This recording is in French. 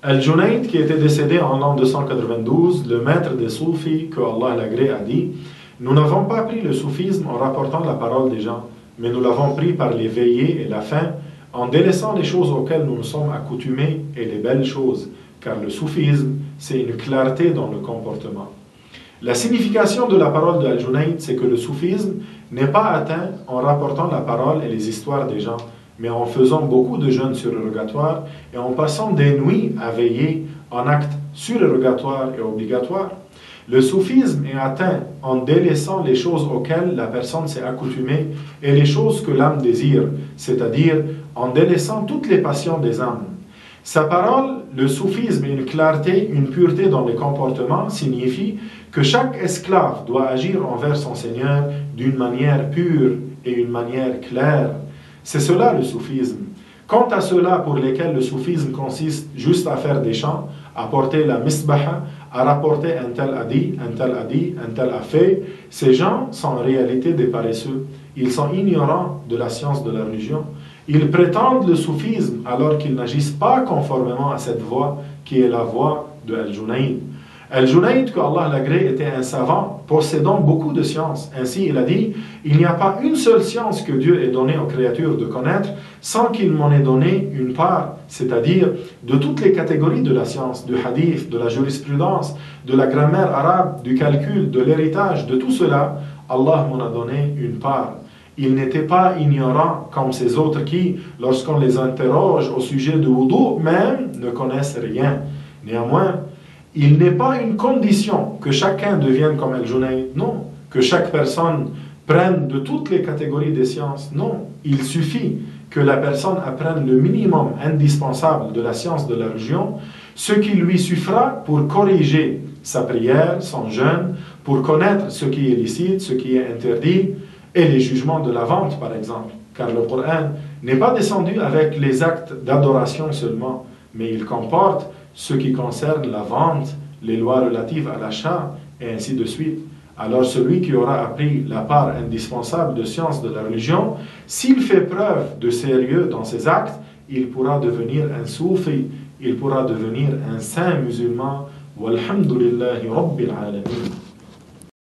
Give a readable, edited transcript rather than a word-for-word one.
Al-Junayd, qui était décédé en l'an 292, le maître des soufis, que Allah l'agrée, a dit: nous n'avons pas pris le soufisme en rapportant la parole des gens, mais nous l'avons pris par les veillées et la faim, en délaissant les choses auxquelles nous nous sommes accoutumés et les belles choses, car le soufisme, c'est une clarté dans le comportement. La signification de la parole de Al-Junayd, c'est que le soufisme n'est pas atteint en rapportant la parole et les histoires des gens, mais en faisant beaucoup de jeûnes surérogatoires et en passant des nuits à veiller en actes surérogatoires et obligatoires. Le soufisme est atteint en délaissant les choses auxquelles la personne s'est accoutumée et les choses que l'âme désire, c'est-à-dire en délaissant toutes les passions des âmes. Sa parole, le soufisme et une clarté, une pureté dans les comportements signifie que chaque esclave doit agir envers son Seigneur d'une manière pure et une manière claire. C'est cela le soufisme. Quant à ceux-là pour lesquels le soufisme consiste juste à faire des chants, à porter la misbaha, à rapporter un tel a dit, un tel a dit, un tel a fait, ces gens sont en réalité des paresseux. Ils sont ignorants de la science de la religion. Ils prétendent le soufisme alors qu'ils n'agissent pas conformément à cette voie qui est la voie de Al-Junayd. Al-Junayd, que Allah l'agrée, était un savant possédant beaucoup de sciences. Ainsi, il a dit: il n'y a pas une seule science que Dieu ait donnée aux créatures de connaître sans qu'il m'en ait donné une part, c'est-à-dire de toutes les catégories de la science, du hadith, de la jurisprudence, de la grammaire arabe, du calcul, de l'héritage, de tout cela, Allah m'en a donné une part. Ils n'étaient pas ignorants comme ces autres qui, lorsqu'on les interroge au sujet du wudu même, ne connaissent rien. Néanmoins, il n'est pas une condition que chacun devienne comme Al-Junayd, non. Que chaque personne prenne de toutes les catégories des sciences, non. Il suffit que la personne apprenne le minimum indispensable de la science de la religion, ce qui lui suffira pour corriger sa prière, son jeûne, pour connaître ce qui est licite, ce qui est interdit, et les jugements de la vente, par exemple. Car le Coran n'est pas descendu avec les actes d'adoration seulement, mais il comporte ce qui concerne la vente, les lois relatives à l'achat, et ainsi de suite. Alors celui qui aura appris la part indispensable de science de la religion, s'il fait preuve de sérieux dans ses actes, il pourra devenir un soufi, il pourra devenir un saint musulman. Walhamdulillahi Rabbil Alamin.